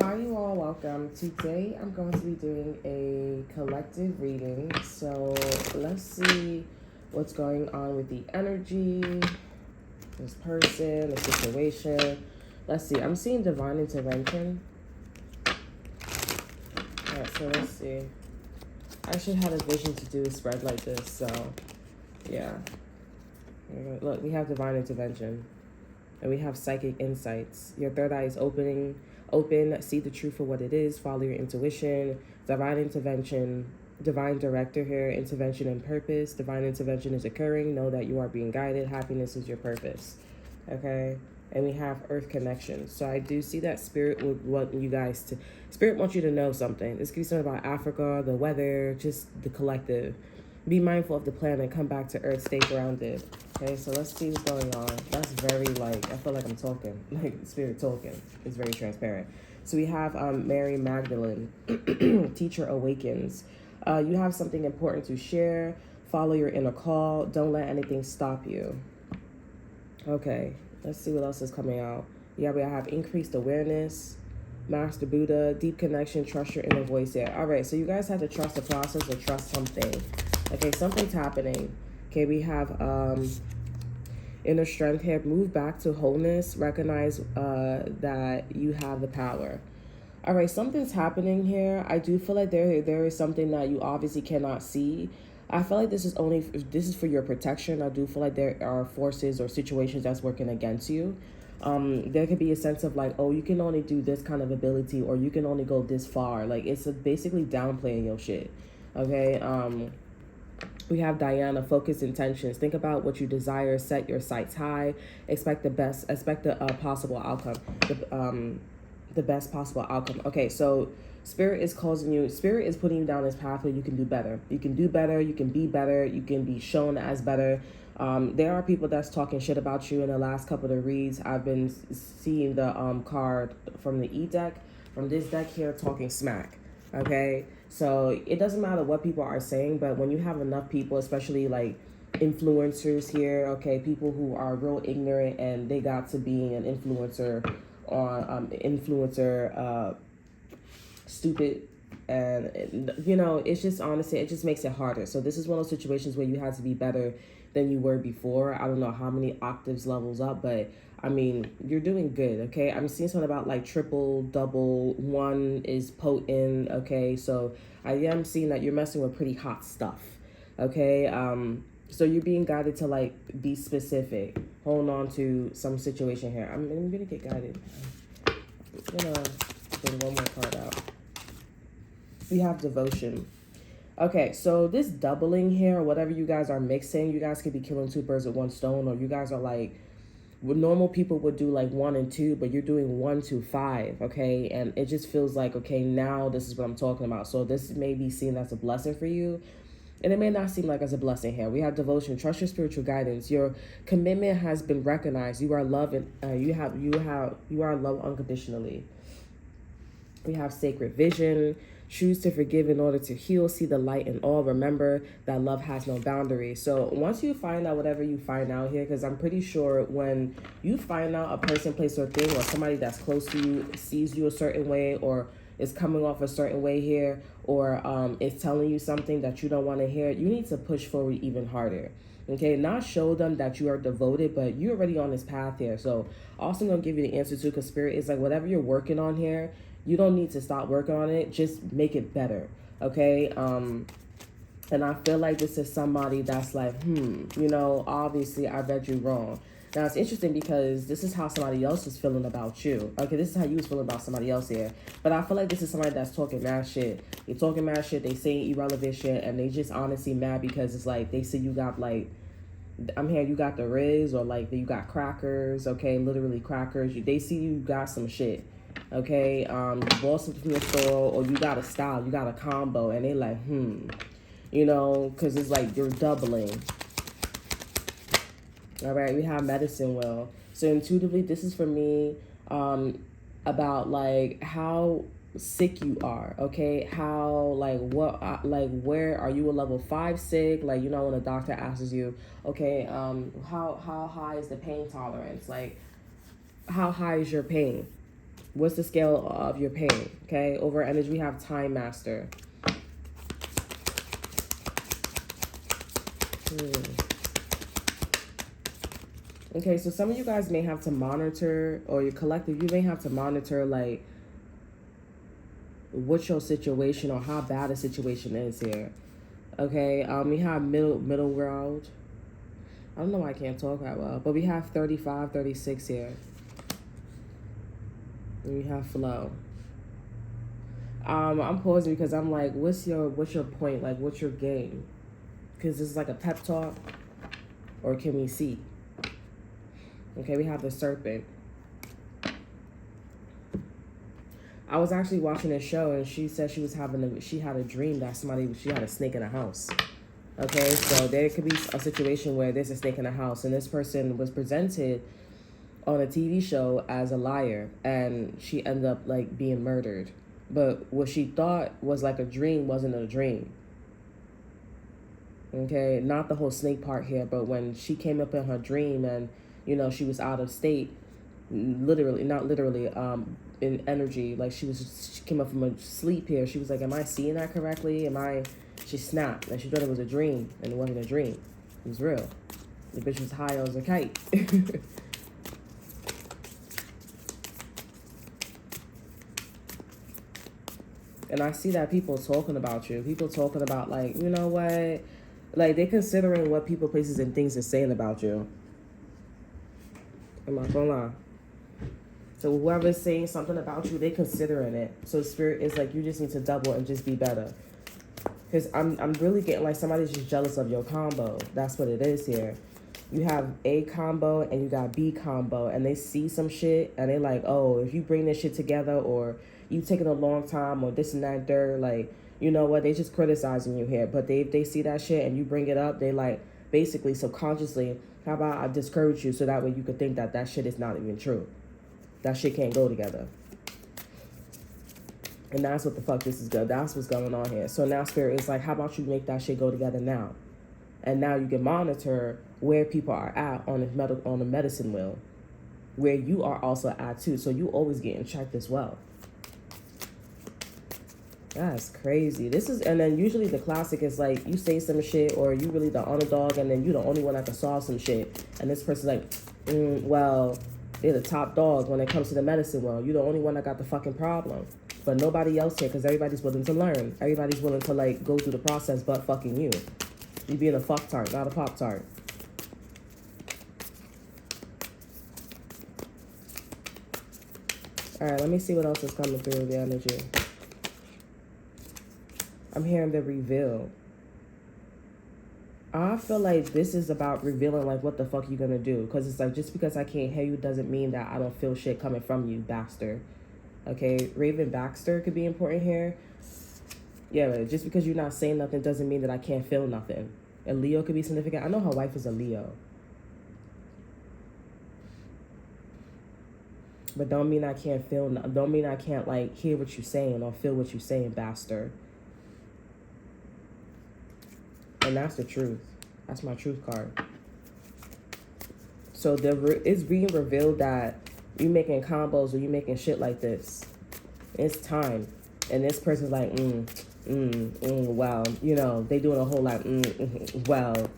Hi, you all. Welcome. Today I'm going to be doing a collective reading. So let's see what's going on with the energy, this person, the situation. Let's see. I'm seeing divine intervention. All right, so let's see. I actually had a vision to do a spread like this. So yeah. Look, we have divine intervention. And we have psychic insights. Your third eye is open, see the truth for what it is, follow your intuition, divine intervention, divine director here, intervention and purpose. Divine intervention is occurring. Know that you are being guided. Happiness is your purpose. Okay? And we have earth connection. So I do see that spirit would want you guys to, spirit wants you to know something. This could be something about Africa, the weather, just the collective. Be mindful of the planet, come back to earth, stay grounded. Okay, so let's see what's going on. That's very, like, I feel like I'm talking, like spirit talking. It's very transparent. So we have Mary Magdalene, teacher awakens. You have something important to share. Follow your inner call. Don't let anything stop you. Okay, let's see what else is coming out. Yeah, we have increased awareness. Master Buddha, deep connection, trust your inner voice here. All right, so you guys have to trust the process or trust something. Okay, something's happening. Okay, we have inner strength here. Move back to wholeness. Recognize that you have the power. All right, something's happening here. I do feel like there is something that you obviously cannot see. I feel like this is for your protection. I do feel like there are forces or situations that's working against you. There could be a sense of like, oh, you can only do this kind of ability, or you can only go this far. Like it's basically downplaying your shit. Okay. We have Diana, focus intentions. Think about what you desire, set your sights high, expect the best, expect the possible outcome, the best possible outcome. Okay, so spirit is putting you down this path where you can do better. You can do better, you can be shown as better. There are people that's talking shit about you in the last couple of reads. I've been seeing the card from the E deck, from this deck here, talking smack. Okay, so it doesn't matter what people are saying, but when you have enough people, especially like influencers here, okay, people who are real ignorant and they got to being an influencer on stupid, and you know, it's just honestly, it just makes it harder. So this is one of those situations where you have to be better than you were before. I don't know how many octaves levels up, but I mean, you're doing good, okay? I'm seeing something about like triple, double, one is potent, okay? So I am seeing that you're messing with pretty hot stuff, okay? So you're being guided to like be specific. Hold on to some situation here. I'm gonna get guided. I'm gonna bring one more card out. We have devotion. Okay, so this doubling here, or whatever you guys are mixing, you guys could be killing two birds with one stone, or you guys are like, normal people would do like 1 and 2, but you're doing 1 to 5, okay? And it just feels like, okay, now this is what I'm talking about. So this may be seen as a blessing for you, and it may not seem like as a blessing here. We have devotion, trust your spiritual guidance. Your commitment has been recognized. You are loved, and you are loved unconditionally. We have sacred vision. Choose to forgive in order to heal. See the light in all. Remember that love has no boundaries. So once you find out whatever you find out here, because I'm pretty sure when you find out a person, place, or thing, or somebody that's close to you sees you a certain way, or is coming off a certain way here, or is telling you something that you don't want to hear, you need to push forward even harder. Okay, not show them that you are devoted, but you're already on this path here. So also gonna give you the answer to, because spirit is like, whatever you're working on here, you don't need to stop working on it. Just make it better. Okay. And I feel like this is somebody that's like, you know, obviously I read you wrong. Now it's interesting because this is how somebody else is feeling about you. Okay, this is how you was feeling about somebody else here. But I feel like this is somebody that's talking mad shit. You're talking mad shit, they saying irrelevant shit, and they just honestly mad because it's like they see you got like, I'm here, you got the Riz, or like you got crackers, okay, literally crackers. They see you got some shit. Okay, you bought something from the store, or you got a style, you got a combo, and they like, you know, because it's like you're doubling. All right, we have medicine wheel. So intuitively, this is for me about like how sick you are, okay? How, like, what, like, where are you a level 5 sick? Like, you know, when a doctor asks you, okay, how high is the pain tolerance? Like, how high is your pain? What's the scale of your pain? Okay, over energy, we have Time Master. Okay, so some of you guys may have to monitor, or your collective, you may have to monitor, like, what your situation or how bad a situation is here. Okay, we have middle world. I don't know why I can't talk that well, but we have 35, 36 here. And we have flow. I'm pausing because I'm like, what's your point? Like, what's your game? Because this is like a pep talk, or can we see? Okay, we have the serpent. I was actually watching a show, and she said she had a dream that she had a snake in a house. Okay, so there could be a situation where there's a snake in a house, and this person was presented on a TV show as a liar, and she ended up like being murdered. But what she thought was like a dream wasn't a dream. Okay, not the whole snake part here, but when she came up in her dream and, you know, she was out of state, literally, not literally, in energy, like she came up from a sleep here. She was like, am I seeing that correctly? She snapped, and she thought it was a dream, and it wasn't a dream. It was real. The bitch was high as a kite. And I see that people talking about you. People talking about, like, you know what? Like, they're considering what people, places, and things are saying about you. I'm not gonna lie. So whoever's saying something about you, they're considering it. So Spirit is like, you just need to double and just be better. Because I'm really getting like somebody's just jealous of your combo. That's what it is here. You have A combo and you got B combo, and they see some shit and they like, oh, if you bring this shit together, or you taking a long time, or this and that, they're like, you know what, they just criticizing you here. But they see that shit and you bring it up, they like basically subconsciously, how about I discourage you so that way you could think that that shit is not even true. That shit can't go together. And that's what the fuck this is good. That's what's going on here. So now Spirit is like, how about you make that shit go together now? And now you can monitor where people are at on the medicine wheel, where you are also at too. So you always getting checked as well. That's crazy. And then usually the classic is like, you say some shit, or you really the underdog, and then you the only one that can solve some shit. And this person's like, well, they're the top dog when it comes to the medicine world. You're the only one that got the fucking problem. But nobody else here, because everybody's willing to learn. Everybody's willing to, like, go through the process, but fucking you. You being a fuck-tart, not a pop-tart. Alright, let me see what else is coming through the energy. I'm hearing the reveal. I feel like this is about revealing, like, what the fuck you gonna do. Because it's like, just because I can't hear you doesn't mean that I don't feel shit coming from you, bastard. Okay, Raven Baxter could be important here. Yeah, but just because you're not saying nothing doesn't mean that I can't feel nothing. And Leo could be significant. I know her wife is a Leo. But don't mean I can't feel, don't mean I can't, like, hear what you're saying or feel what you're saying, bastard. And that's the truth. That's my truth card. So it's being revealed that you making combos or you making shit like this. It's time. And this person's like, well, you know, they doing a whole lot, well.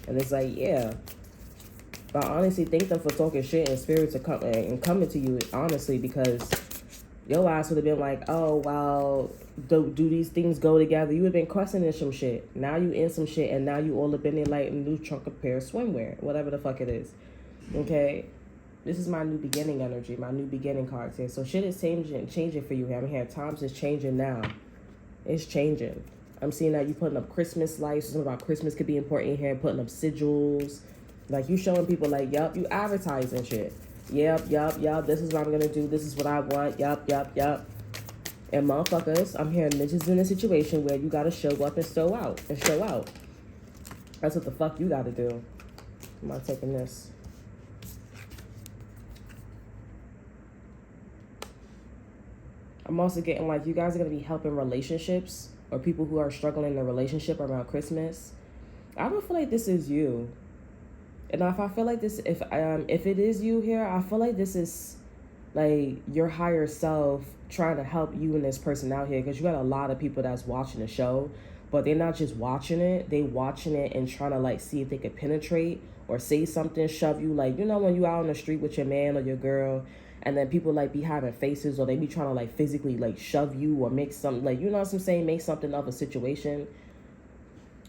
And it's like, yeah. But honestly, thank them for talking shit and spirits are coming to you, honestly, because your ass would have been like, oh, well, do these things go together? You would have been questioning some shit. Now you in some shit, and now you all up in there like a new trunk of pair of swimwear, whatever the fuck it is. Okay? This is my new beginning energy, my new beginning cards here. So shit is changing for you here. I'm here. Times is changing now. It's changing. I'm seeing that you putting up Christmas lights. Something about Christmas could be important here. Putting up sigils. Like, you showing people, like, yup, you advertising shit. Yup. This is what I'm going to do. This is what I want. Yup. And motherfuckers, I'm hearing ninjas in a situation where you got to show up and show out. That's what the fuck you got to do. I'm not taking this. I'm also getting, like, you guys are going to be helping relationships or people who are struggling in a relationship around Christmas. I don't feel like this is you. And if I feel like this, if it is you here, I feel like this is like your higher self trying to help you and this person out here, because you got a lot of people that's watching the show, but they're not just watching it, they watching it and trying to like see if they could penetrate or say something, shove you, like, you know, when you out on the street with your man or your girl, and then people like be having faces, or they be trying to like physically like shove you or make some, like, you know what I'm saying, make something of a situation.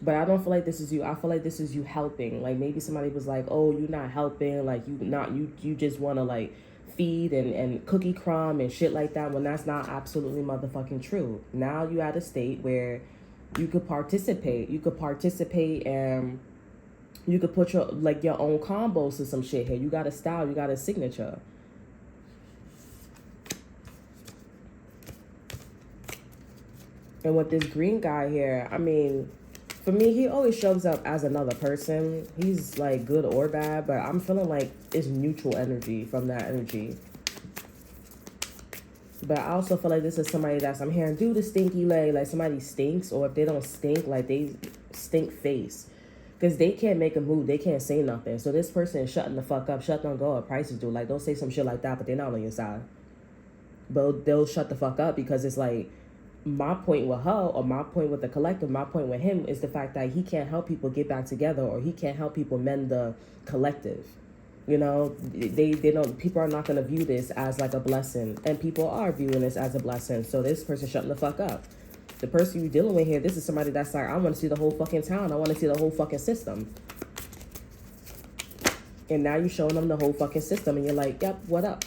But I don't feel like this is you. I feel like this is you helping. Like maybe somebody was like, "Oh, you're not helping. Like you just want to like feed and cookie crumb and shit like that." When that's not absolutely motherfucking true. Now you at a state where you could participate. You could participate and you could put your like your own combos to some shit here. You got a style. You got a signature. And with this green guy here, I mean, for me, he always shows up as another person. He's like good or bad, but I'm feeling like it's neutral energy from that energy. But I also feel like this is somebody that's, I'm hearing, do the stinky leg, like somebody stinks, or if they don't stink, like they stink face. Because they can't make a move, they can't say nothing. So this person is shutting the fuck up, shut don't go, or prices do. Like, they'll say some shit like that, but they're not on your side. But they'll shut the fuck up because it's like, my point with her, or my point with the collective, my point with him is the fact that he can't help people get back together, or he can't help people mend the collective. You know, they don't, people are not going to view this as like a blessing, and people are viewing this as a blessing. So this person shutting the fuck up. The person you're dealing with here, this is somebody that's like, I want to see the whole fucking town, I want to see the whole fucking system. And now you're showing them the whole fucking system, and you're like, yep, what up?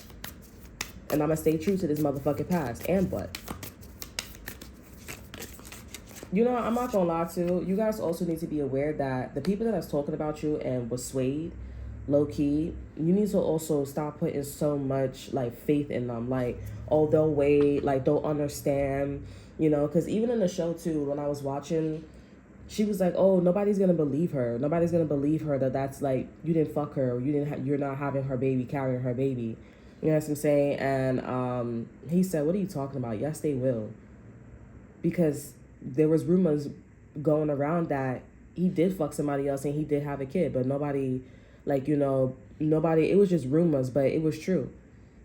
And I'm gonna stay true to this motherfucking past. And what? You know, I'm not gonna lie to you guys. Also need to be aware that the people that are talking about you and was swayed, low key, you need to also stop putting so much like faith in them. Like, oh, they'll wait, like they'll understand. You know, because even in the show too, when I was watching, she was like, oh, nobody's gonna believe her. Nobody's gonna believe her that that's like you didn't fuck her, or you didn't. You're not having her baby, carrying her baby. You know what I'm saying? And he said, what are you talking about? Yes, they will, because there was rumors going around that he did fuck somebody else and he did have a kid, but nobody, like, you know, nobody, it was just rumors, but it was true.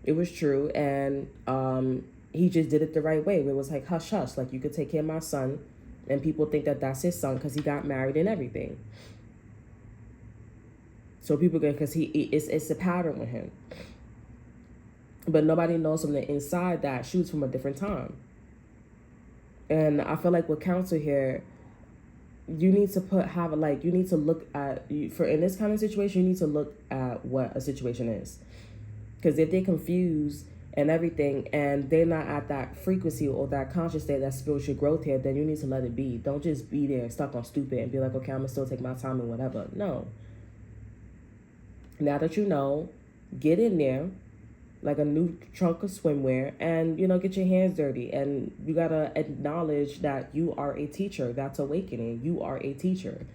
It was true. And he just did it the right way. It was like, hush, hush, like, you could take care of my son, and people think that that's his son because he got married and everything. So people get, because it's a pattern with him. But nobody knows from the inside that she was from a different time. And I feel like with counsel here, you need to you need to look at, for in this kind of situation, you need to look at what a situation is. Because if they're confused and everything, and they're not at that frequency or that conscious state, that spiritual growth here, then you need to let it be. Don't just be there stuck on stupid and be like, okay, I'm gonna still take my time and whatever. No. Now that you know, get in there like a new trunk of swimwear, and, you know, get your hands dirty. And you gotta acknowledge that you are a teacher. That's awakening. You are a teacher.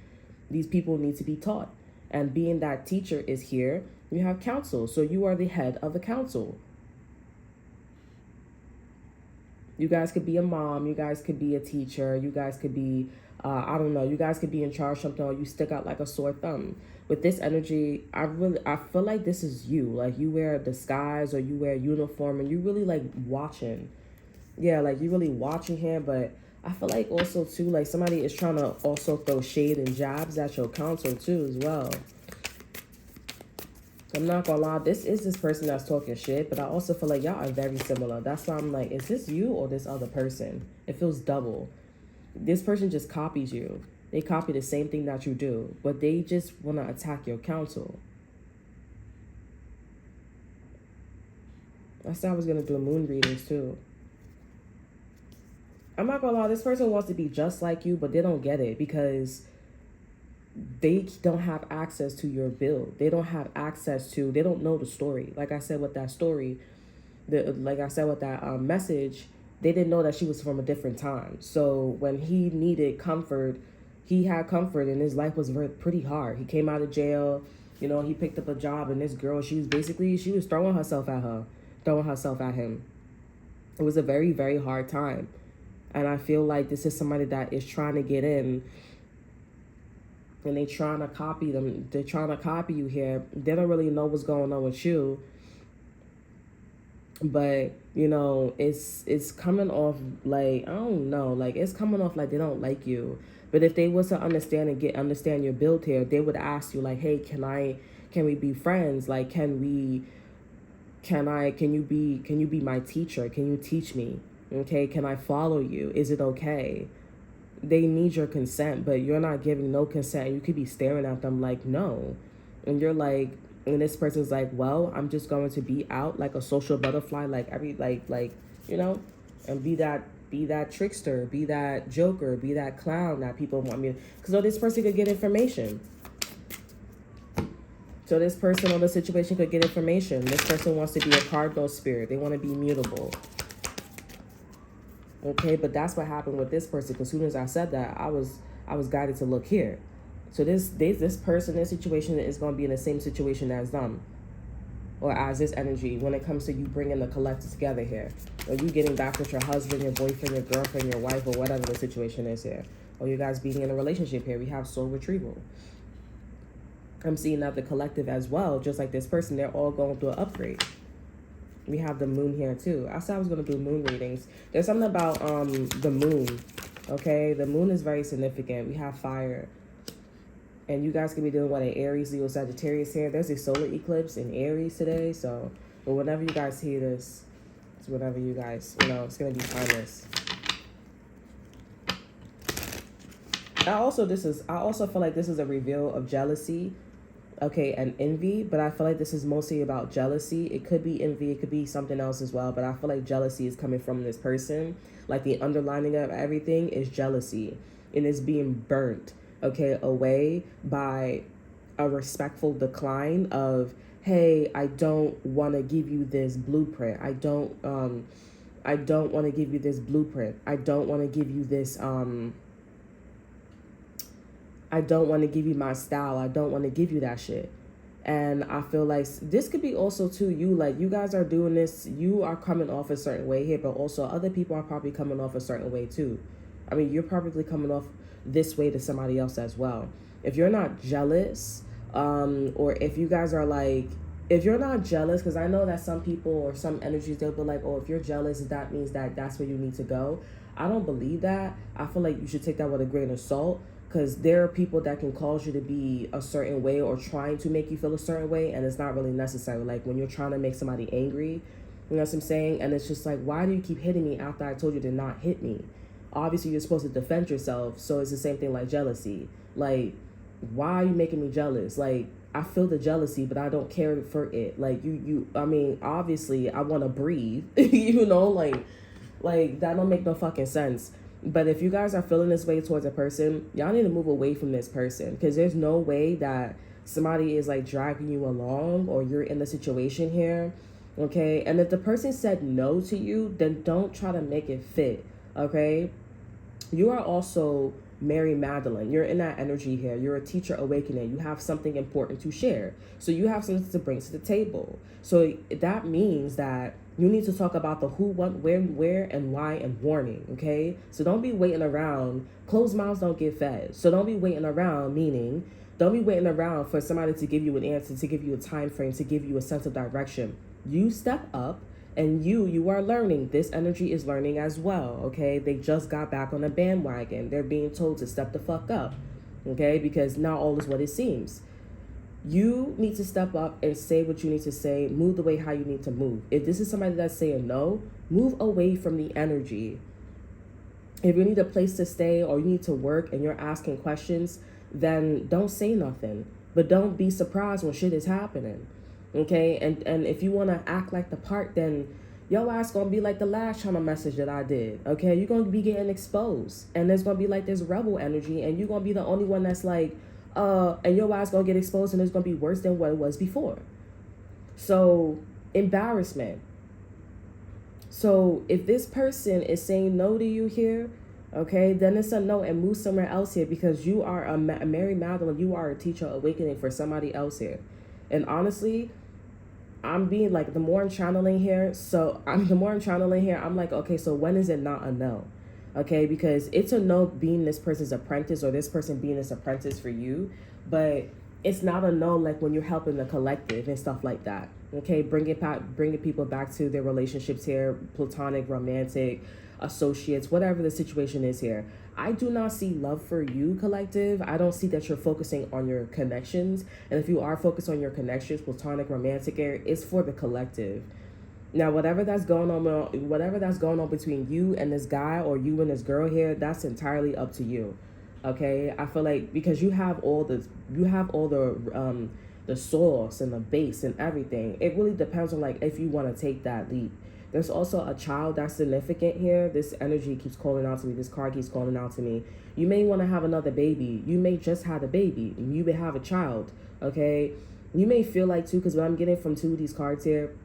These people need to be taught, and being that teacher is here, you have counsel, so you are the head of the council. You guys could be a mom, you guys could be a teacher, you guys could be I don't know, you guys could be in charge of something, or you stick out like a sore thumb. With this energy, I feel like this is you. Like, you wear a disguise or you wear a uniform, and you really like watching. Yeah, like you really watching here. But I feel like also too, like somebody is trying to also throw shade and jabs at your counsel too as well. I'm not gonna lie, this person that's talking shit, but I also feel like y'all are very similar. That's why I'm like, is this you or this other person? It feels double. This person just copies you. They copy the same thing that you do, but they just want to attack your counsel. I said I was going to do moon readings too. I'm not going to lie, this person wants to be just like you, but they don't get it because they don't have access to your build. They don't have access to, they don't know the story. Like I said with that story, like I said with that message, they didn't know that she was from a different time. So when he needed comfort, he had comfort, and his life was pretty hard. He came out of jail, you know, he picked up a job, and this girl, she was throwing herself at him. It was a very, very hard time. And I feel like this is somebody that is trying to get in, and they trying to copy them. They're trying to copy you here. They don't really know what's going on with you. But you know, it's coming off like, I don't know, like it's coming off like they don't like you. But if they was to understand your build here, they would ask you like, hey, can we be friends? Like, can you be my teacher? Can you teach me? Okay, can I follow you? Is it okay? They need your consent, but you're not giving no consent. You could be staring at them like, no. And you're like, and this person's like, well, I'm just going to be out like a social butterfly, like you know, and be that trickster, be that joker, be that clown that people want me to, because this person could get information. So this person or the situation could get information. This person wants to be a cardinal spirit. They want to be mutable. Okay, but that's what happened with this person. Because as soon as I said that, I was guided to look here. So this person, this situation is going to be in the same situation as them, or as this energy when it comes to you bringing the collective together here, or you getting back with your husband, your boyfriend, your girlfriend, your wife, or whatever the situation is here, or you guys being in a relationship here. We have soul retrieval. I'm seeing that the collective as well, just like this person, they're all going through an upgrade. We have the moon here too. I said I was going to do moon readings. There's something about the moon. Okay, the moon is very significant. We have fire. And you guys can be dealing with an Aries, Leo, Sagittarius here. There's a solar eclipse in Aries today. So, but whenever you guys hear this, it's whenever you guys, it's going to be timeless. I also feel like this is a reveal of jealousy. Okay, and envy, but I feel like this is mostly about jealousy. It could be envy, it could be something else as well, but I feel like jealousy is coming from this person. Like the underlining of everything is jealousy, and it's being burnt, okay, away by a respectful decline of, hey, I don't want to give you this blueprint. I don't want to give you this blueprint. I don't want to give you this I don't want to give you my style. I don't want to give you that shit. And I feel like this could be also too, you, like, you guys are doing this, you are coming off a certain way here, but also other people are probably coming off a certain way too. I mean, you're probably coming off this way to somebody else as well. If you're not jealous, or if you guys are like, if you're not jealous, because I know that some people or some energies, they'll be like, oh, if you're jealous, that means that that's where you need to go. I don't believe that. I feel like you should take that with a grain of salt. Because there are people that can cause you to be a certain way or trying to make you feel a certain way, and it's not really necessary. Like when you're trying to make somebody angry, you know what I'm saying? And it's just like, why do you keep hitting me after I told you to not hit me? Obviously, you're supposed to defend yourself, so it's the same thing like jealousy. Like, why are you making me jealous? Like, I feel the jealousy, but I don't care for it. Like, I mean, obviously, I want to breathe, like that don't make no fucking sense. But if you guys are feeling this way towards a person, y'all need to move away from this person, because there's no way that somebody is like dragging you along or you're in the situation here. Okay. And if the person said no to you, then don't try to make it fit. Okay. You are also Mary Magdalene. You're in that energy here. You're a teacher awakening. You have something important to share. So you have something to bring to the table. So that means that you need to talk about the who, what, when, where, and why, and warning, okay? So don't be waiting around. Closed mouths don't get fed. So don't be waiting around, meaning don't be waiting around for somebody to give you an answer, to give you a time frame, to give you a sense of direction. You step up, and you are learning. This energy is learning as well, okay? They just got back on the bandwagon. They're being told to step the fuck up, okay? Because not all is what it seems. You need to step up and say what you need to say, move the way how you need to move. If this is somebody that's saying no, move away from the energy. If you need a place to stay or you need to work and you're asking questions, then don't say nothing. But don't be surprised when shit is happening. Okay? And if you want to act like the part, then your ass gonna be like the last channel message that I did. Okay? You're gonna be getting exposed. And there's gonna be like this rebel energy, and you're gonna be the only one that's like, and your ass gonna get exposed, and it's gonna be worse than what it was before. So, embarrassment. So if this person is saying no to you here, okay, then it's a no, and move somewhere else here, because you are a Mary Magdalene. You are a teacher awakening for somebody else here. And honestly, I'm being like, the more I'm channeling here, I'm like, okay, so when is it not a no? Okay, because it's a no being this person's apprentice or this person being this apprentice for you, but it's not a no like when you're helping the collective and stuff like that. Okay, bringing people back to their relationships here, platonic, romantic, associates, whatever the situation is here. I do not see love for you, collective. I don't see that you're focusing on your connections. And if you are focused on your connections, platonic, romantic area, it's for the collective. Now, whatever that's going on between you and this guy or you and this girl here, that's entirely up to you. Okay, I feel like because you have all the source and the base and everything. It really depends on like if you want to take that leap. There's also a child that's significant here. This energy keeps calling out to me. This card keeps calling out to me. You may want to have another baby. You may just have a baby. You may have a child. Okay, you may feel like too, because what I'm getting from two of these cards here,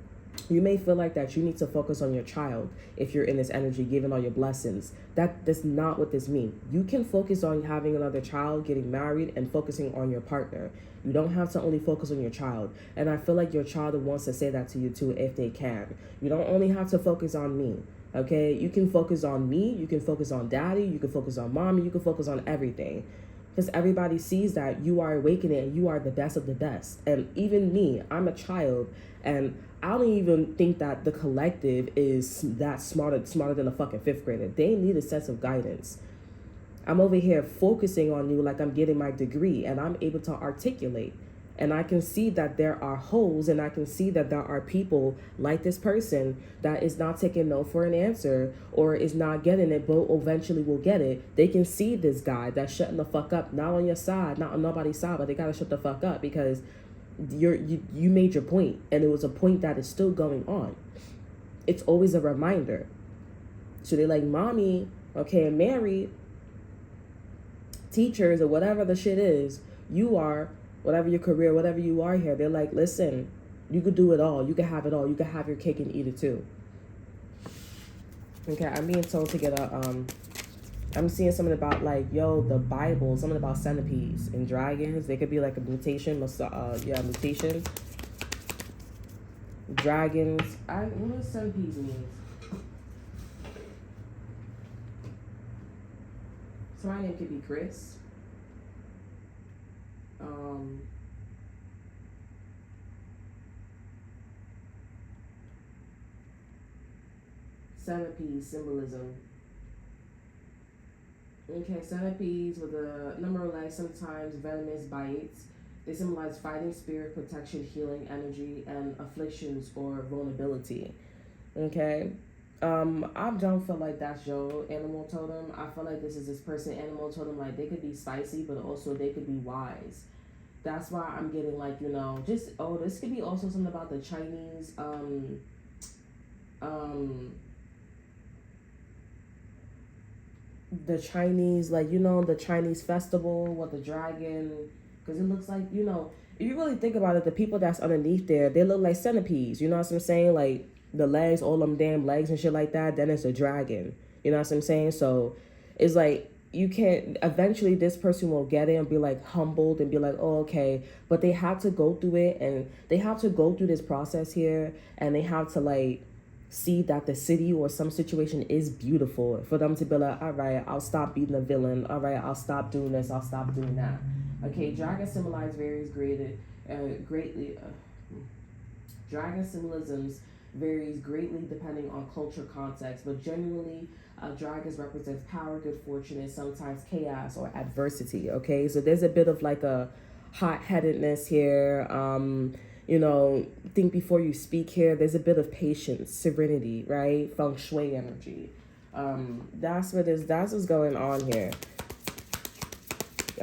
you may feel like that you need to focus on your child if you're in this energy, giving all your blessings. That's not what this means. You can focus on having another child, getting married, and focusing on your partner. You don't have to only focus on your child. And I feel like your child wants to say that to you too if they can. You don't only have to focus on me. Okay? You can focus on me. You can focus on daddy. You can focus on mommy. You can focus on everything. Because everybody sees that you are awakening and you are the best of the best. And even me, I'm a child. And I don't even think that the collective is that smarter than a fucking fifth grader. They need a sense of guidance. I'm over here focusing on you like I'm getting my degree and I'm able to articulate. And I can see that there are holes and I can see that there are people like this person that is not taking no for an answer or is not getting it, but eventually will get it. They can see this guy that's shutting the fuck up, not on your side, not on nobody's side, but they gotta shut the fuck up because you made your point and it was a point that is still going on. It's always a reminder. So they're like, mommy, okay, married, teachers or whatever the shit is, you are, whatever your career, whatever you are here, they're like, listen, you could do it all. You could have it all. You could have your cake and eat it too. Okay, I'm being told to get I'm seeing something about like, the Bible, something about centipedes and dragons. They could be like a mutation, mutation. Dragons. What does centipedes mean? So my name could be Chris. Centipede symbolism. Okay, centipedes with a number of legs, sometimes venomous bites. They symbolize fighting spirit, protection, healing energy, and afflictions or vulnerability. Okay. I don't feel like that's your animal totem. I feel like this is this person animal totem. Like they could be spicy, but also they could be wise. That's why I'm getting like, this could be also something about the Chinese, the Chinese, like, the Chinese festival with the dragon. Because it looks like, if you really think about it, the people that's underneath there, they look like centipedes. You know what I'm saying? Like, the legs, all them damn legs and shit like that, then it's a dragon. You know what I'm saying? So it's like you can't, eventually this person will get it and be like humbled and be like, oh, okay. But they have to go through it and they have to go through this process here and they have to like see that the city or some situation is beautiful for them to be like, all right, I'll stop being the villain. All right, I'll stop doing this. I'll stop doing that. Okay, dragon symbolize various dragon symbolisms varies greatly depending on culture context, but generally dragons represents power, good fortune, and sometimes chaos or adversity. Okay, so there's a bit of like a hot-headedness here. Think before you speak here. There's a bit of patience, serenity, right? Feng shui energy. That's what's going on here.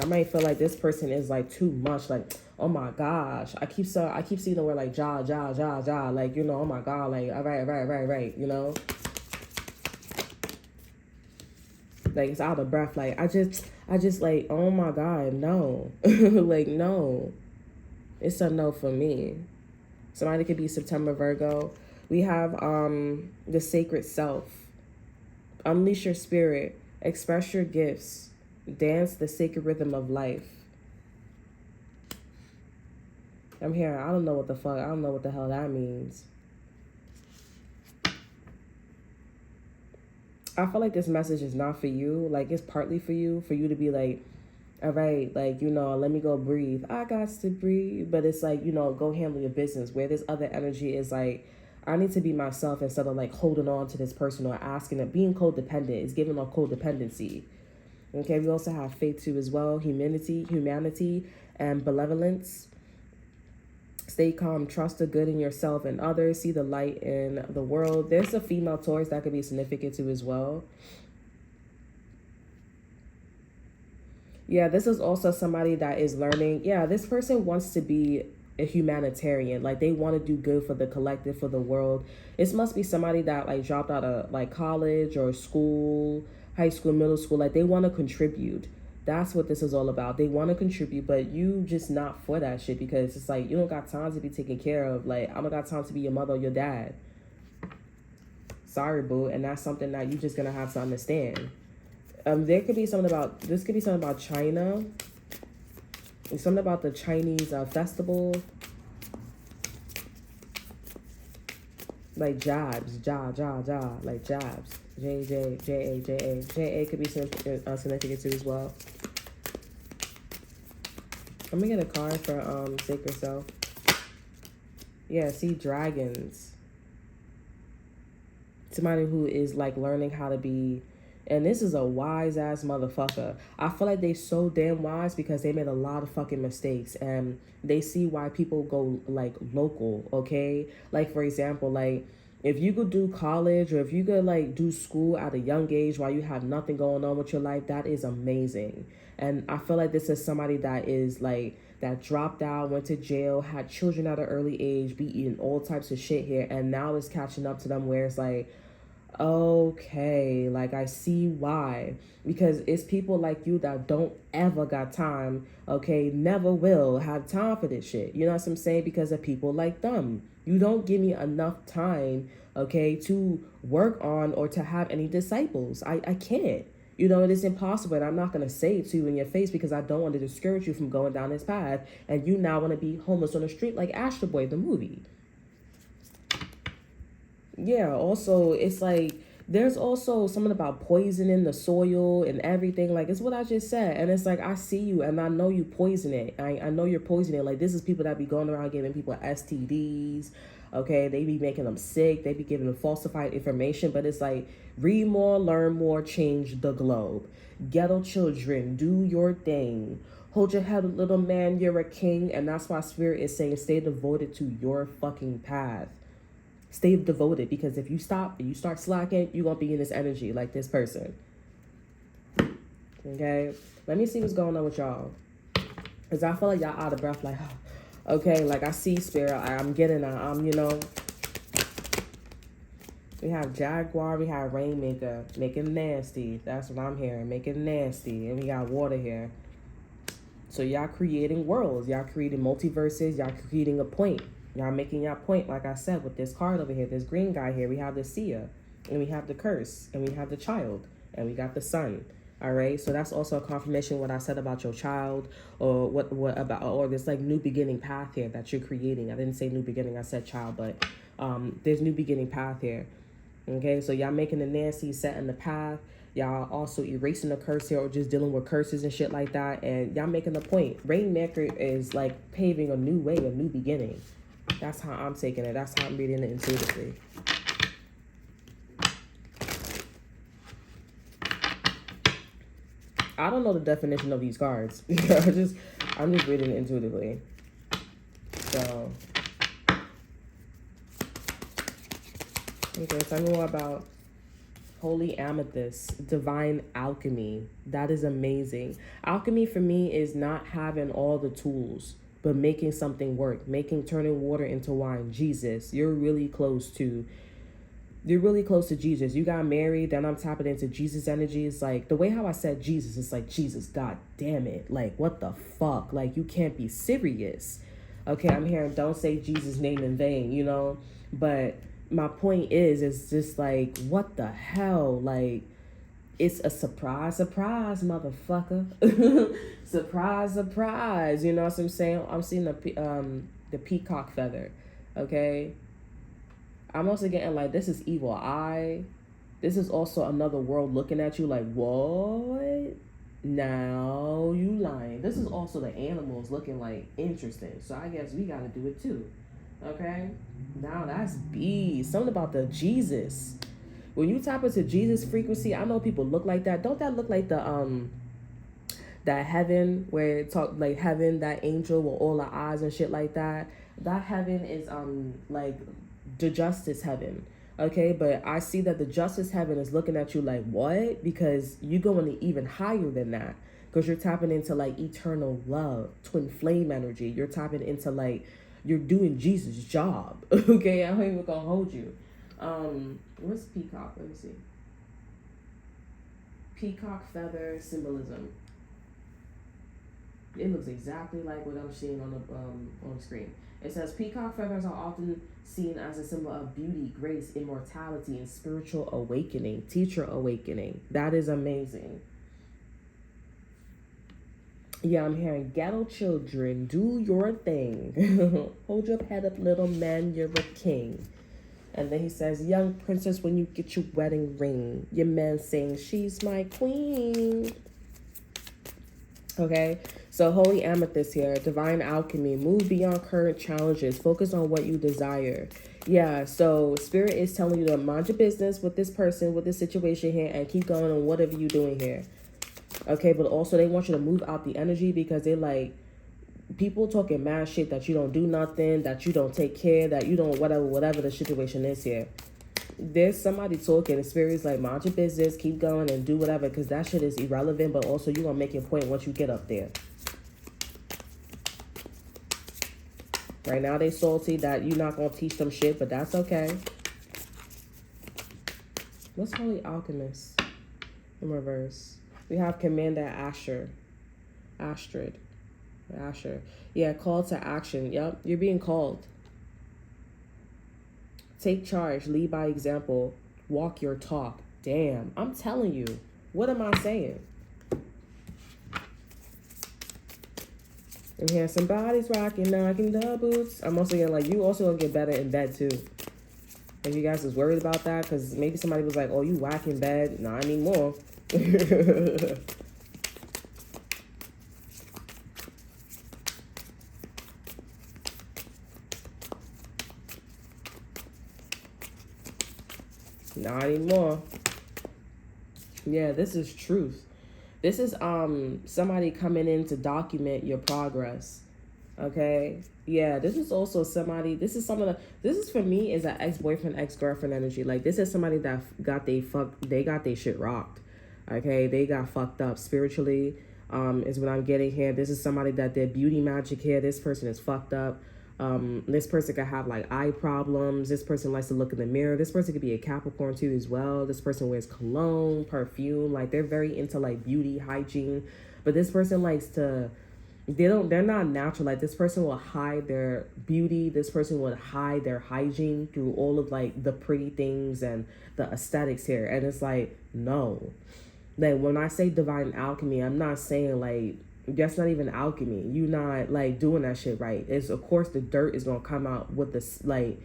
I might feel like this person is like too much, like, oh my gosh. I keep seeing the word like ja, like, oh my God, like, all right, Like it's out of breath. Like I just like, oh my God, no. Like, no. It's a no for me. Somebody could be September Virgo. We have the sacred self. Unleash your spirit. Express your gifts. Dance the sacred rhythm of life. I'm here. I don't know what the hell that means. I feel like this message is not for you. Like, it's partly for you to be like, All right, like, let me go breathe. I got to breathe. But it's like, go handle your business. Where this other energy is like, I need to be myself instead of like holding on to this person or asking it. Being codependent is giving off codependency. Okay, we also have faith too as well. Humanity, and benevolence. Stay calm, trust the good in yourself and others, see the light in the world. There's a female Taurus that could be significant too as well. Yeah, this is also somebody that is learning. Yeah, this person wants to be a humanitarian. Like, they want to do good for the collective, for the world. This must be somebody that like dropped out of like college or school, high school, middle school. Like, they want to contribute. That's what this is all about. They want to contribute, but you just not for that shit, because it's like you don't got time to be taken care of. Like, I don't got time to be your mother or your dad. Sorry, boo. And that's something that you just gonna have to understand. There could be something about, this could be something about China. It's something about the Chinese festival. Like jabs, like jabs. J A could be significant too as well. I'm gonna get a card for Sacred Self. Yeah, see, dragons. Somebody who is like learning how to be, and this is a wise ass motherfucker. I feel like they so damn wise because they made a lot of fucking mistakes, and they see why people go like local, okay? Like, for example, like if you could do college or if you could like do school at a young age while you have nothing going on with your life, that is amazing. And I feel like this is somebody that is like, that dropped out, went to jail, had children at an early age, be eating all types of shit here, and now it's catching up to them where it's like, okay, like I see why. Because it's people like you that don't ever got time, okay, never will have time for this shit. You know what I'm saying? Because of people like them. You don't give me enough time, okay, to work on or to have any disciples. I can't. It is impossible, and I'm not going to say it to you in your face because I don't want to discourage you from going down this path, and you now want to be homeless on the street like Astro Boy, the movie. Yeah, also, it's like, there's also something about poisoning the soil and everything. Like, it's what I just said. And it's like, I see you and I know you poison it. I know you're poisoning it. Like, this is people that be going around giving people STDs. Okay, they be making them sick. They be giving them falsified information. But it's like, read more, learn more, change the globe. Ghetto children, do your thing. Hold your head, little man, you're a king. And that's why Spirit is saying, stay devoted to your fucking path. Stay devoted, because if you stop and you start slacking, you're going to be in this energy like this person. Okay? Let me see what's going on with y'all. Because I feel like y'all out of breath. Like, okay, like I see Spirit. I'm getting we have Jaguar, we have Rainmaker, making nasty. That's what I'm hearing, making nasty. And we got Water here. So y'all creating worlds. Y'all creating multiverses. Y'all creating a point. Y'all making y'all point, like I said, with this card over here, this green guy here. We have the seer, and we have the curse, and we have the child, and we got the sun. All right, so that's also a confirmation what I said about your child, or what about, or this like new beginning path here that you're creating. I didn't say new beginning, I said child, but there's new beginning path here. Okay, so y'all making the nasty, setting the path. Y'all also erasing the curse here, or just dealing with curses and shit like that. And y'all making the point. Rainmaker is like paving a new way, a new beginning. That's how I'm taking it. That's how I'm reading it intuitively. I don't know the definition of these cards. I'm just reading it intuitively. So, okay, tell me more about Holy Amethyst, Divine Alchemy. That is amazing. Alchemy for me is not having all the tools, but making something work, turning water into wine. Jesus, you're really close to Jesus. You got married, then I'm tapping into Jesus energy. It's like, the way how I said Jesus, it's like, Jesus, God damn it. Like, what the fuck? Like, you can't be serious. Okay, I'm hearing, don't say Jesus' name in vain, But my point is just like, what the hell? Like, it's a surprise, motherfucker. Surprise. You know what I'm saying? I'm seeing the peacock feather. Okay. I'm also getting like, this is evil eye. This is also another world looking at you like, what? Now you lying. This is also the animals looking like interesting. So I guess we gotta do it too. Okay? Now that's B. Something about the Jesus. When you tap into Jesus frequency, I know people look like that. Don't that look like the that heaven where it talk like heaven, that angel with all the eyes and shit like that? That heaven is like the justice heaven. Okay, but I see that the justice heaven is looking at you like, what? Because you're going even higher than that. Because you're tapping into like eternal love, twin flame energy. You're tapping into like, you're doing Jesus' job. Okay, I'm not even gonna hold you. What's peacock? Let me see. Peacock feather symbolism. It looks exactly like what I'm seeing on the screen. It says peacock feathers are often seen as a symbol of beauty, grace, immortality, and spiritual awakening, teacher awakening. That is amazing. Yeah, I'm hearing ghetto children, do your thing. Hold your head up, little man, you're a king. And then he says, young princess, when you get your wedding ring, your man saying, she's my queen. Okay, so holy amethyst here, divine alchemy, move beyond current challenges, focus on what you desire. Yeah, so spirit is telling you to mind your business with this person, with this situation here, and keep going on whatever you're doing here. Okay, but also they want you to move out the energy because they like people talking mad shit that you don't do nothing, that you don't take care, that you don't whatever the situation is here. There's somebody talking, the spirit's like, mind your business, keep going and do whatever, because that shit is irrelevant, but also you gonna make your point once you get up there. Right now they salty that you're not gonna teach them shit, but that's okay. What's Holy Alchemist in reverse? We have Commander Asher. Astrid. Asher. Yeah, call to action. Yep, you're being called. Take charge, lead by example, walk your talk. Damn, I'm telling you. What am I saying? And here somebody's knocking the boots. I'm also getting like, you also gonna get better in bed too. If you guys was worried about that, because maybe somebody was like, oh, you whack in bed. Not anymore. Not anymore. Yeah, this is truth. This is somebody coming in to document your progress. Okay? Yeah, this is also somebody, this is for me is an ex-boyfriend, ex-girlfriend energy. Like this is somebody that got they shit rocked. Okay? They got fucked up spiritually. Is what I'm getting here. This is somebody that did beauty magic here. This person is fucked up. This person could have like eye problems. This person likes to look in the mirror. This person could be a Capricorn too as well. This person wears cologne, perfume. Like they're very into like beauty, hygiene. But this person likes to, they're not natural. Like this person will hide their beauty. This person will hide their hygiene through all of like the pretty things and the aesthetics here. And it's like, no. Like when I say divine alchemy, I'm not saying like, that's not even alchemy. You not like doing that shit right. It's of course the dirt is gonna come out with this like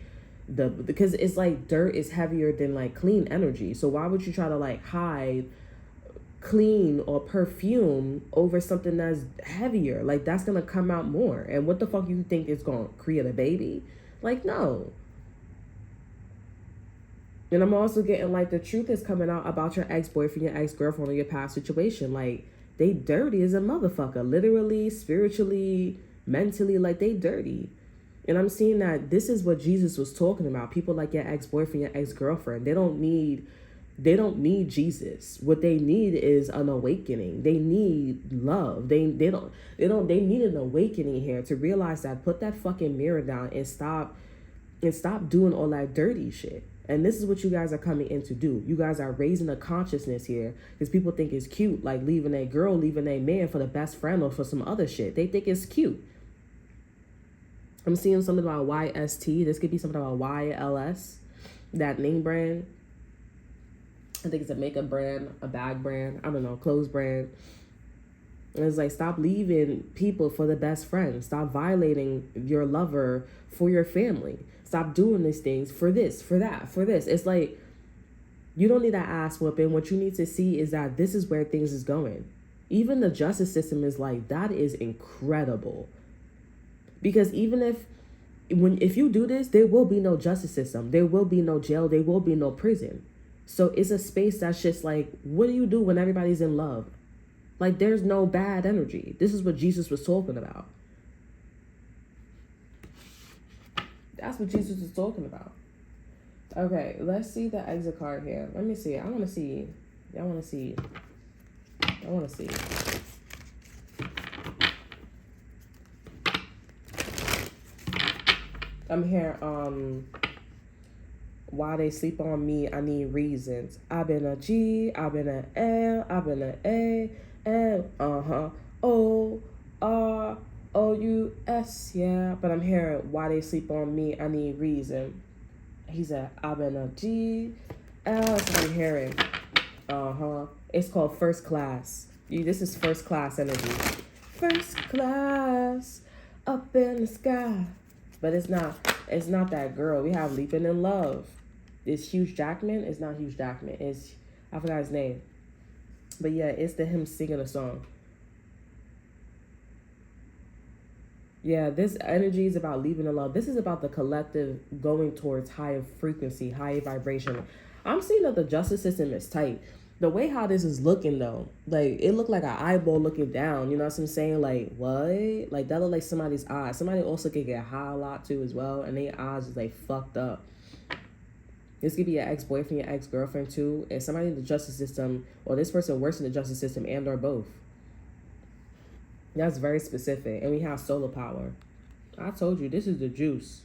because it's like dirt is heavier than like clean energy. So why would you try to like hide clean or perfume over something that's heavier? Like that's gonna come out more. And what the fuck you think is gonna create a baby? Like no. And I'm also getting like the truth is coming out about your ex-boyfriend, your ex-girlfriend, or your past situation. Like they dirty as a motherfucker, literally, spiritually, mentally, like they dirty. And I'm seeing that this is what Jesus was talking about. People like your ex-boyfriend, your ex-girlfriend, they don't need Jesus. What they need is an awakening. They need love. They need an awakening here to realize that put that fucking mirror down and stop doing all that dirty shit. And this is what you guys are coming in to do. You guys are raising a consciousness here because people think it's cute, like leaving a girl, leaving a man for the best friend or for some other shit. They think it's cute. I'm seeing something about YST. This could be something about YLS, that name brand. I think it's a makeup brand, a bag brand, I don't know, clothes brand. And it's like, stop leaving people for the best friend. Stop violating your lover for your family. Stop doing these things for this, for that, for this. It's like, you don't need that ass whooping. What you need to see is that this is where things is going. Even the justice system is like, that is incredible. Because even if you do this, there will be no justice system. There will be no jail. There will be no prison. So it's a space that's just like, what do you do when everybody's in love? Like, there's no bad energy. This is what Jesus was talking about. That's what Jesus was talking about. Okay, let's see the exit card here. Let me see. I want to see. I want to see. I want to see. I'm here. Why they sleep on me, I need reasons. I've been a G, I've been an L, I've been an A, L, O, R, O, U, S, yeah. But I'm hearing why they sleep on me, I need reason. He said, I've been a G, L, that's what I'm hearing. It's called first class. This is first class energy. First class, up in the sky. But it's not that girl. We have Leaping in Love. It's Hugh Jackman. It's not Hugh Jackman. I forgot his name. But yeah, it's him singing a song. Yeah, this energy is about leaping in love. This is about the collective going towards higher frequency, higher vibration. I'm seeing that the justice system is tight. The way how this is looking though, like it looked like an eyeball looking down. You know what I'm saying? Like what? Like that look like somebody's eyes. Somebody also could get high a lot too as well, and their eyes is like fucked up. This could be your ex-boyfriend, your ex-girlfriend too, and somebody in the justice system, or this person works in the justice system, and or both. That's very specific, and we have solar power. I told you this is the juice.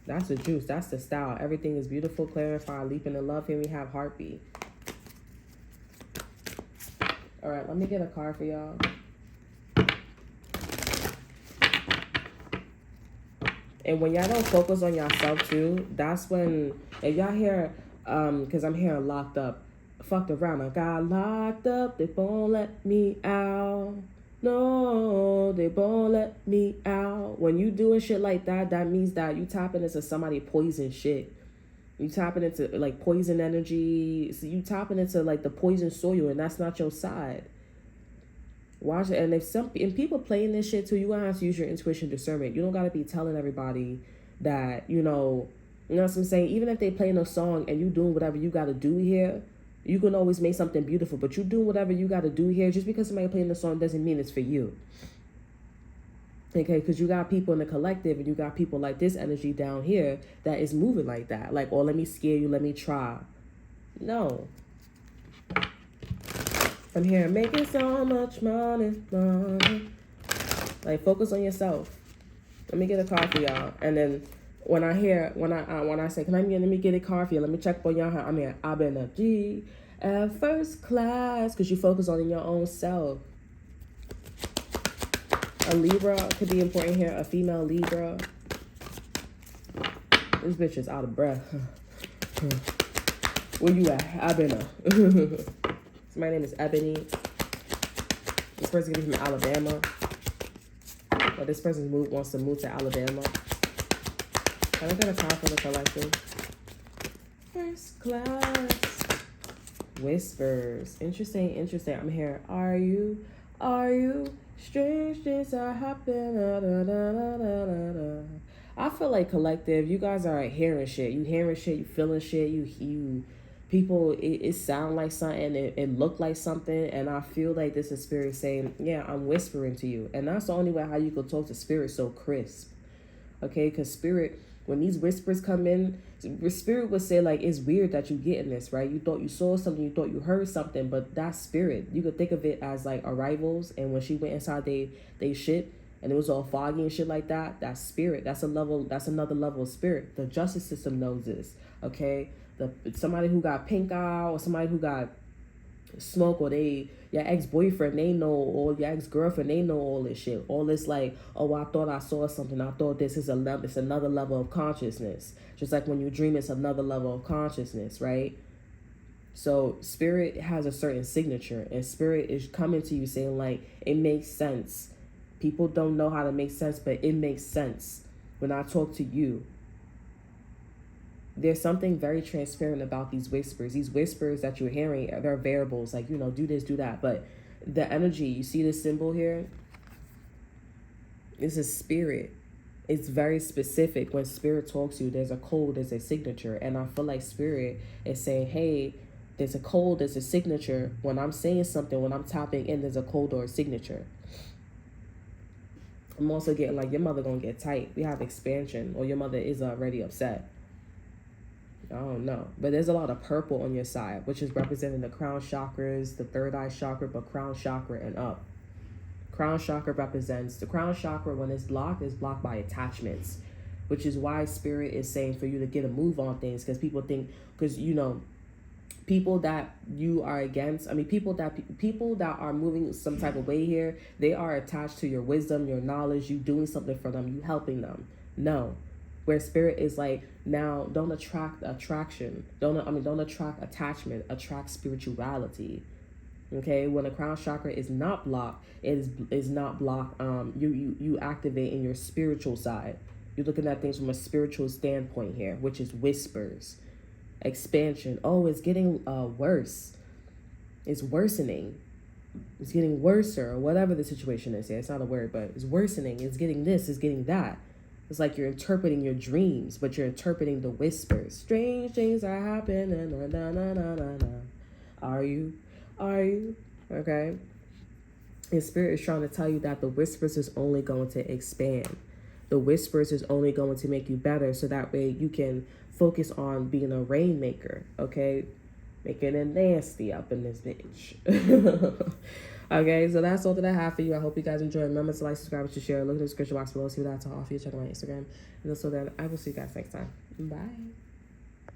That's the juice. That's the style. Everything is beautiful, clarified, leaping in love. Here we have heartbeat. All right, let me get a card for y'all. And when y'all don't focus on yourself too, that's when, if y'all hear, because I'm hearing locked up, fucked around, I got locked up, they won't let me out. No, they won't let me out. When you doing shit like that, that means that you tapping into somebody poison shit. You tapping into like poison energy. So you tapping into like the poison soil, and that's not your side. Watch it. And if people playing this shit too, you gonna have to use your intuition discernment. You don't gotta be telling everybody that, you know what I'm saying? Even if they playing a song and you doing whatever you gotta do here, you can always make something beautiful. But you doing whatever you gotta do here, just because somebody playing the song doesn't mean it's for you. Okay, because you got people in the collective and you got people like this energy down here that is moving like that. Like, oh, let me scare you, let me try. No. I'm here making so much money. Like, focus on yourself. Let me get a card for y'all. And then when I say, let me get a card for you. Let me check for y'all. I mean, I've been a G at first class because you focus on your own self. A Libra could be important here. A female Libra. This bitch is out of breath. Where you at? I've been a... So my name is Ebony. This person could be from Alabama. But this person wants to move to Alabama. Can I get a card for the collective? First class. Whispers. Interesting. I'm here. Are you? Strange things are happening. I feel like collective, you guys are hearing shit. You hearing shit, you feeling shit, you people, it sound like something, it look like something, and I feel like this is spirit saying, yeah, I'm whispering to you. And that's the only way how you could talk to spirit so crisp. Okay, because spirit, when these whispers come in, spirit would say like, it's weird that you getting this, right? You thought you saw something, you thought you heard something, but that's spirit. You could think of it as like arrivals, and when she went inside they shit, and it was all foggy and shit like that, that's spirit. That's another level of spirit. The justice system knows this, okay? Somebody who got pink eye, or somebody who got smoke, or your ex-boyfriend, they know, or your ex-girlfriend, they know all this shit. All this like, oh, I thought I saw something. I thought it's another level of consciousness. Just like when you dream, it's another level of consciousness, right? So spirit has a certain signature, and spirit is coming to you saying like, it makes sense. People don't know how to make sense, but it makes sense when I talk to you. there's something very transparent about these whispers. These whispers that you're hearing, they're variables, like, you know, do this, do that. But the energy, you see this symbol here? It's a spirit. It's very specific. When spirit talks to you, there's a code, there's a signature. And I feel like spirit is saying, hey, there's a code, there's a signature. When I'm saying something, when I'm tapping in, there's a code or a signature. I'm also getting like your mother gonna get tight. We have expansion, or your mother is already upset. I don't know. But there's a lot of purple on your side, which is representing the crown chakras, the third eye chakra, but crown chakra and up. Crown chakra represents, the crown chakra when it's blocked is blocked by attachments, which is why spirit is saying for you to get a move on things, because people think, because, you know, people that you are against, I mean, people that are moving some type of way here, they are attached to your wisdom, your knowledge, you doing something for them, you helping them. No. Where spirit is like, now don't attract attraction. Don't attract attachment, attract spirituality. Okay, when the crown chakra is not blocked, it is not blocked. You activate in your spiritual side. You're looking at things from a spiritual standpoint here, which is whispers, expansion. Oh, it's getting worse. It's worsening. It's getting worser, or whatever the situation is. Yeah, it's not a word, but it's worsening. It's getting this. It's getting that. It's like you're interpreting your dreams, but you're interpreting the whispers. Strange things are happening. Na, na, na, na, na. Are you? Okay? And spirit is trying to tell you that the whispers is only going to expand. The whispers is only going to make you better, so that way you can focus on being a rainmaker, okay? Making it nasty up in this bitch. Okay, so that's all that I have for you. I hope you guys enjoy. Remember to like, subscribe, to share. Look in the description box below. See what I have to offer you. Check out my Instagram. And also then I will see you guys next time. Bye.